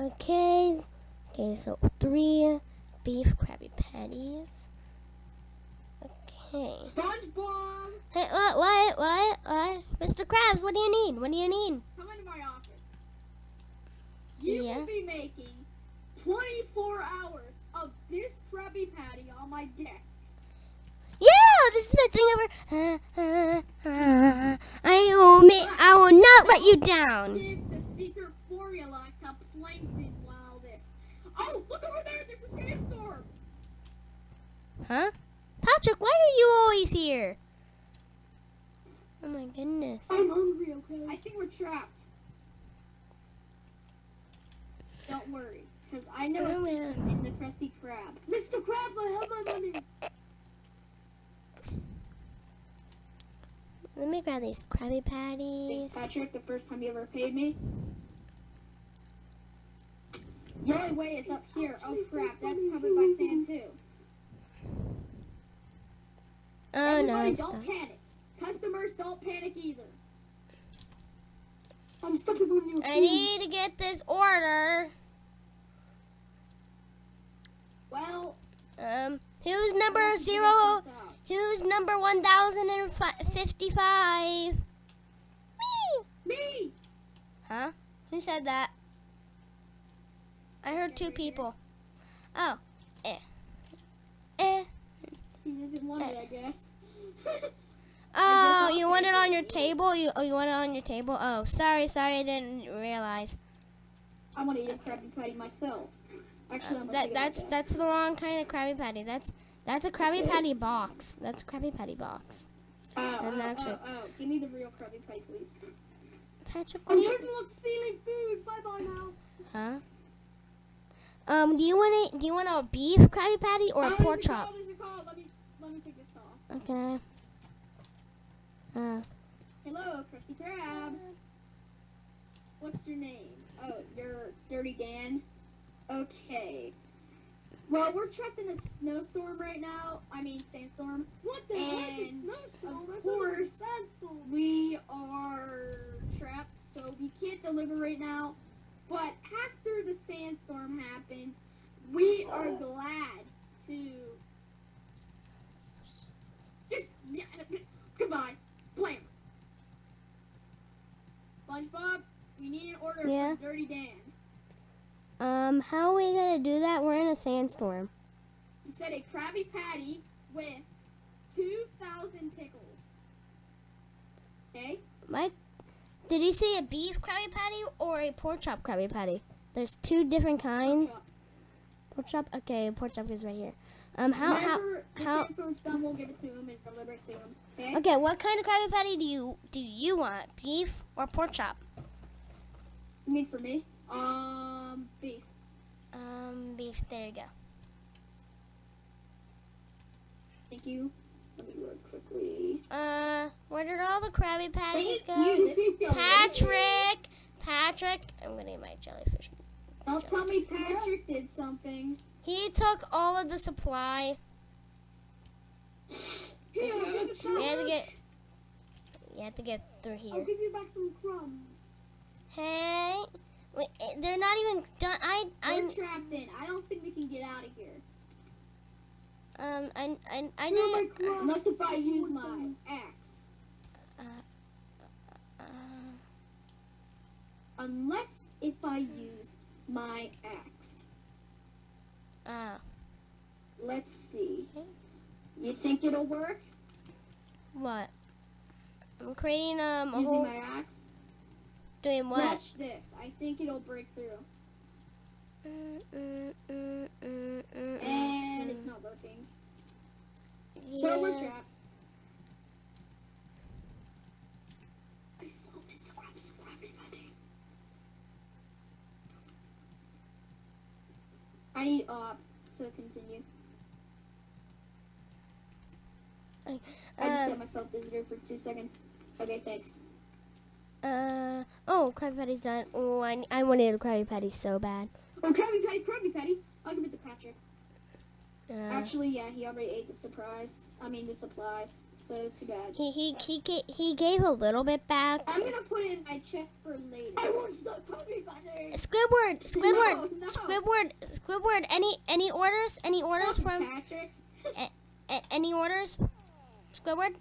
Okay. Okay, so 3 beef Krabby Patties. Okay. SpongeBob! Hey, what? Mr. Krabs, what do you need? What do you need? Come into my office. You Yeah. will be making 24 hours of this Krabby Patty on my desk. Yeah, this is the best thing ever. I will not let you down. Give the secret formula to Plankton while this. Oh, look over there! There's a sandstorm! Huh? Patrick, why are you always here? Oh my goodness. I'm hungry, okay? I think we're trapped. Don't worry, because I know a system in the Krusty Krab. Mr. Krabs, I have my money! Let me grab these Krabby Patties. Thanks, Patrick, the first time you ever paid me. The only way is up here. Oh crap, that's covered by sand too. Oh Everybody, no, don't panic. Customers, don't panic either. I'm stuck with you. I need to get this order. Well, who's number 0? Who's number 1055? Me. Me. Huh? Who said that? I heard 2 people. Oh. He doesn't want it, I guess. Oh, you want it on your table? You want it on your table? Oh, sorry, I didn't realize. I want to eat a Krabby Patty myself. Actually, I'm gonna That's the wrong kind of Krabby Patty. That's a Krabby Patty box. That's a Krabby Patty box. Give me the real Krabby Patty, please. Patrick, I'm starting to look stealing food. Bye bye now. Huh? Do you want a beef Krabby Patty or a pork chop? There's a call. Let me take this call. Okay. Hello, Krusty Krab. What's your name? Oh, you're Dirty Dan. Okay. Well, we're trapped in a snowstorm right now. I mean, sandstorm. What the heck is And snowstorm? of course, we are trapped, so we can't deliver right now. But after the sandstorm happens, we are glad to just goodbye. Blam. SpongeBob, we need an order Yeah? from Dirty Dan. How are we gonna do that? We're in a sandstorm. He said a Krabby Patty with 2,000 pickles. Okay? Mike, did he say a beef Krabby Patty or a pork chop Krabby Patty? There's 2 different kinds. Pork chop. Okay, pork chop is right here. Whenever the sandstorm's done, we'll give it to him and deliver it to him. Okay? Okay, what kind of Krabby Patty do you want? Beef or pork chop? You mean for me? Beef. Beef. There you go. Thank you. Let me look quickly. Where did all the Krabby Patties go? Thank you. This is delicious. Patrick, I'm gonna eat my jellyfish. Don't tell me Patrick did something. He took all of the supply. Here, I'll give it You back. have to get through I'll here. give you back some crumbs. Hey, wait, they're not even done. We're trapped in. I don't think we can get out of here. I Here are need. my crumbs. Unless if I use my axe. Unless if I use my axe. Let's see. You think it'll work? What? I'm creating a Using whole. my axe? Doing what? Watch this. I think it'll break through. And it's not working. So we're trapped. I saw Mr. Krabs Krabby Patty. I need up to continue. I just set myself visitor for 2 seconds. Okay, thanks. Oh, Krabby Patty's done. Oh, I wanted a Krabby Patty so bad. Oh, Krabby Patty, Krabby Patty. I'll give it to Patrick. Actually, yeah, he already ate the surprise. I mean, the supplies. So too bad. He gave a little bit back. I'm gonna put it in my chest for later. I want the Krabby Patty. Squidward, No. Squidward. Any orders? Any orders from? Patrick? Any orders? Squidward.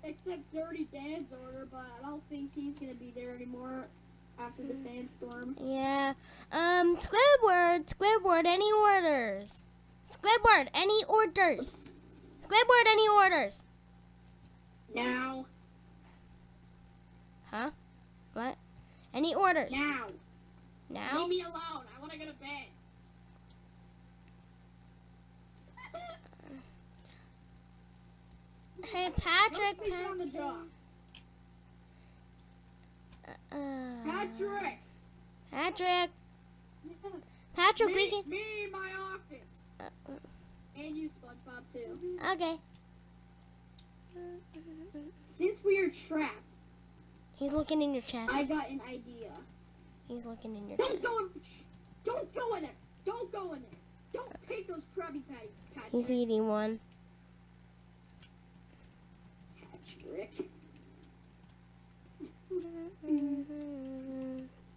Except Dirty Dan's order, but I don't think he's gonna be there anymore after the sandstorm. Yeah. Squidward. Any orders? Squidward. Any orders? Squidward. Any orders? Now. Huh? What? Any orders? Now. Now? Leave me alone. I want to go to bed. Hey, Don't Patrick. sleep on the job. Patrick. Patrick, me, we can. me in my office. And you, SpongeBob, too. Okay. Since we are trapped, He's looking in your chest. I got an idea. He's looking in your Don't chest. go in. Don't go in there. Don't go in there. Don't take those Krabby Patties, Patrick. He's eating one. Patrick.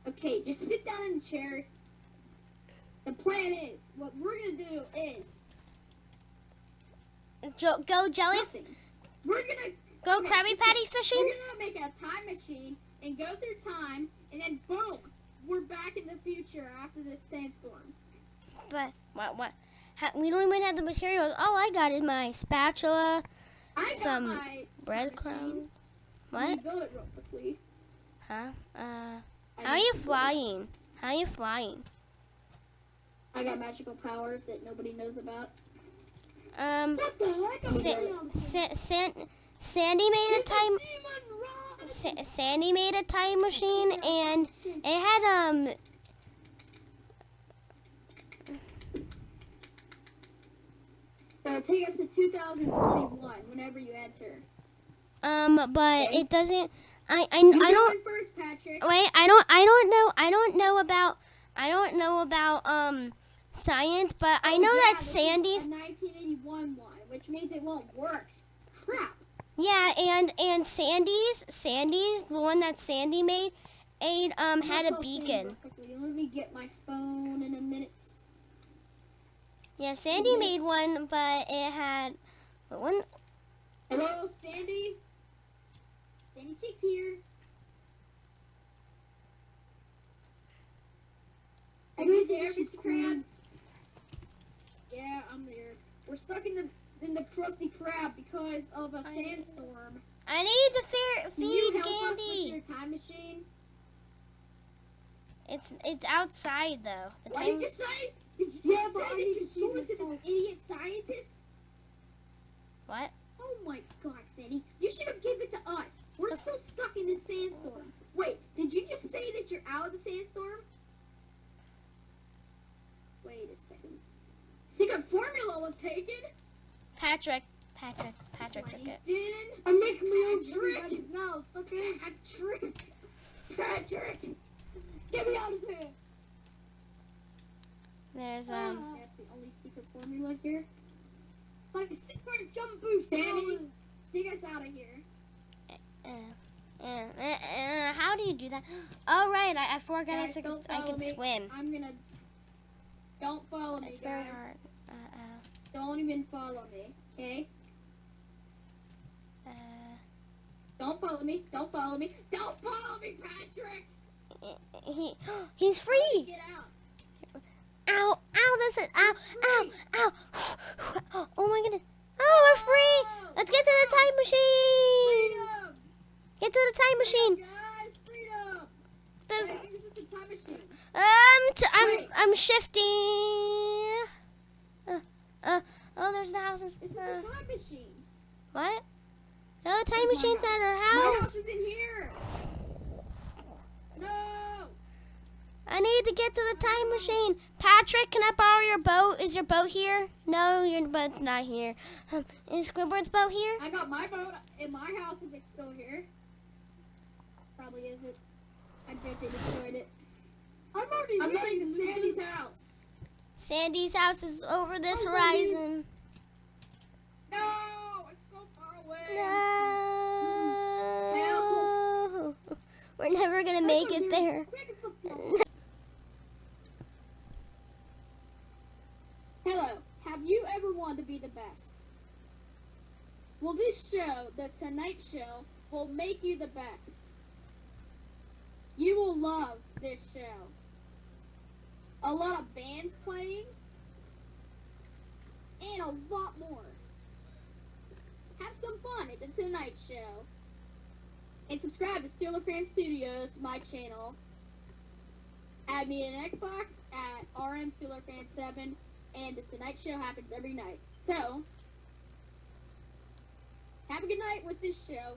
Okay, just sit down in the chairs. The plan is, what we're gonna do is Go jelly. nothing. We're gonna Go okay, Krabby listen, Patty fishing. We're gonna make a time machine and go through time, and then boom, we're back in the future after this sandstorm. But what? We don't even have the materials. All I got is my spatula, I got some my time machine. breadcrumbs. Let me What? build it real quickly. Huh? I How are need you to build it. flying? How are you flying? I got magical powers that nobody knows about. What the heck? Sandy made a time. Demon rock. Sandy made a time machine, and it had It'll take us to 2021 whenever you enter. but Okay. it doesn't. I You don't. go in first, Patrick. Wait, I don't know about science, but I know that this is Sandy's a 1981 one, which means it won't work. Crap. yeah, and Sandy's the one that Sandy made had a beacon. Let me get my phone in a minute. Yeah, Sandy made one, but it had one. Hello, Sandy. Sandy Chick's here. Are you there, Mr. Krabs? Yeah, I'm there. We're stuck in the Krusty Krab because of a sandstorm. I need to Can feed you help us with Candy. your time machine? It's outside though. The What time did you say? Did you Yeah, say but I that need you to see sold my it to phone. this idiot scientist? what? Oh my god, Sandy. You should have given it to us. We're still stuck in this sandstorm. Wait, did you just say that you're out of the sandstorm? Wait a second. Secret formula was taken? Patrick took it. Didn't. I'm making my own Patrick. Krabby Patties now. It's okay. Patrick! Get me out of here. There's That's the only secret formula here. My secret jump boost. Sandy, dig us out of here. how do you do that? Oh right, I forgot Guys, I don't could follow me. swim. I'm gonna. Don't follow me, It's guys. very hard. Don't even follow me, okay? Don't follow me. Don't follow me. Don't follow me, Patrick! He's free. Get out. Ow, that's it. Ow, Free. ow. Oh my goodness. Oh, we're free. Let's get to the time machine. Freedom! Get to the time machine. Guys, freedom! There's- Hey, this is the time machine. Wait. I'm shifting. Oh, there's the houses. This is the time machine. What? No, the time Where's my machine's at our My house. house is in here. No! I need to get to the time machine. Patrick, can I borrow your boat? Is your boat here? No, your boat's not here. Is Squidward's boat here? I got my boat in my house if it's still here. Probably isn't. I bet they destroyed it. I'm already I'm here. going to Sandy's house. Sandy's house is over this horizon. No, it's so far away. No. We're never gonna make it there. Hello, have you ever wanted to be the best? Well, this show, The Tonight Show, will make you the best. You will love this show. A lot of bands playing, and a lot more. Have some fun at The Tonight Show. And subscribe to Steeler Fan Studios, my channel. Add me an Xbox at RMSteelerFan7, and The Tonight Show happens every night. So, have a good night with this show.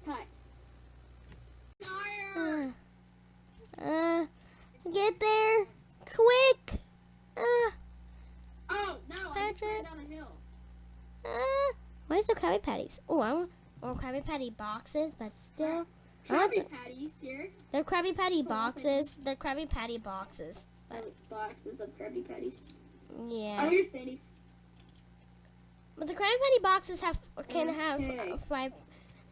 Cut. Fire! Get there, quick! Oh, no, I just ran Patrick. down the hill. Why is there Krabby Patties? Oh, I want more Krabby Patty boxes, but still. I want Krabby some- Patties here. They're Krabby Patty boxes. They're Krabby Patty boxes. Boxes of Krabby Patties. Yeah. Oh, here's Sandy's. But the Krabby Patty boxes can have Okay. 5.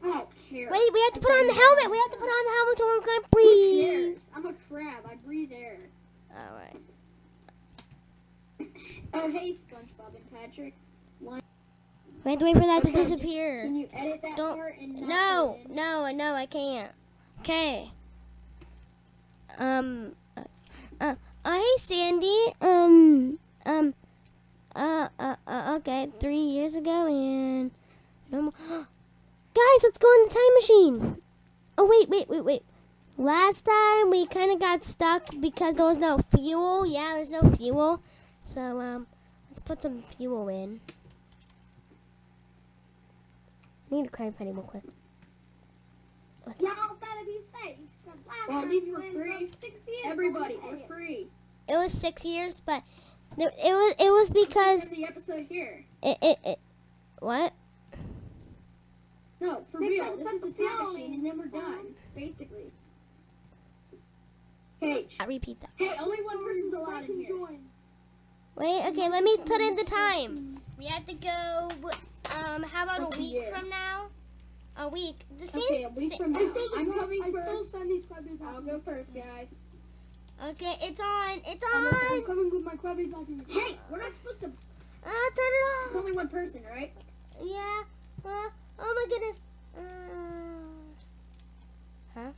I don't care. Wait, we have to put on the helmet. We have to put on the helmet so we're going to Who breathe. cares? I'm a crab. I breathe air. All right. Oh, hey, SpongeBob and Patrick. We have to wait for that to Okay, just- disappear. Can you edit that Don't- part and not No, put it in? no, I can't. Okay. Hey Sandy. Okay, 3 years ago and no more. Guys, let's go in the time machine. Oh wait. Last time we kind of got stuck because there was no fuel. Yeah, there's no fuel. So let's put some fuel in. I need a Krabby Patty real quick. Y'all better be safe. 'cause last Well, time these we were went free. from 6 years Everybody, to we're 8. free. It was 6 years, but it was because End the episode here. it what? No, for Next real. time This put is the the time fuel machine, in, and then we're son. done, basically. Hey, Repeat that. hey, only one person's allowed in here. Wait, okay, let me put in the time. We have to go. How about What's a the week year? from now? A week. The same. Okay, a week from now. I stole the I'm Krabs- coming I stole first. Sandy's Krabby Patty. I'll go first, guys. Okay, it's on. It's I'm on. coming with my Krabby Patty. Hey, we're not supposed to. Turn It's it on. only one person, right? Yeah. Oh my goodness. Huh?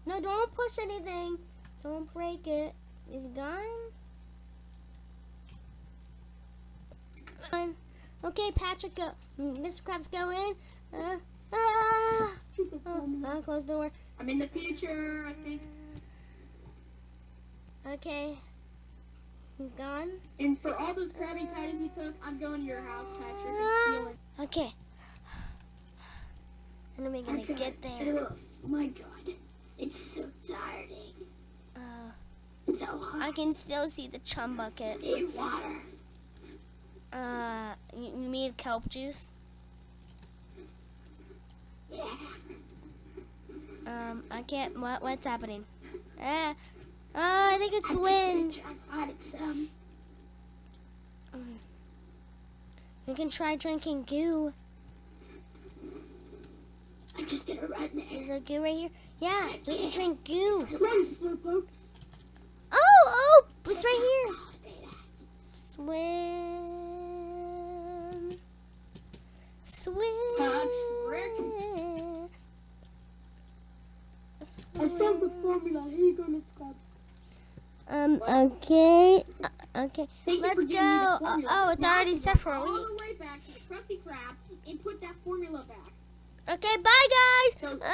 No, don't push anything. Don't break it. Is it gone? Okay, Patrick, go. Mr. Krabs, go in. I'll close the door. I'm in the future, I think. Okay. He's gone. And for all those Krabby Patties you took, I'm going to your house, Patrick, and stealing. Okay. When are we gonna Okay. get there? Ugh, my God. It's so tiring. So hot. I can still see the chum bucket. In water. You mean kelp juice? Yeah. I can't. What's happening? I think it's the wind. I find some. We can try drinking goo. I'm just gonna run Is there. there goo right here? Yeah, we can drink goo. Run, Slowpoke. Oh, it's right here. Swim. Patrick. I solved the formula. Here you go, Mr. Krabs. Okay. Okay. Thank you Let's for giving me the go. formula. Oh, it's Now I already can set go for a all week. the way back to the Krusty Krab and put that formula back. Okay, bye guys. So, Ah!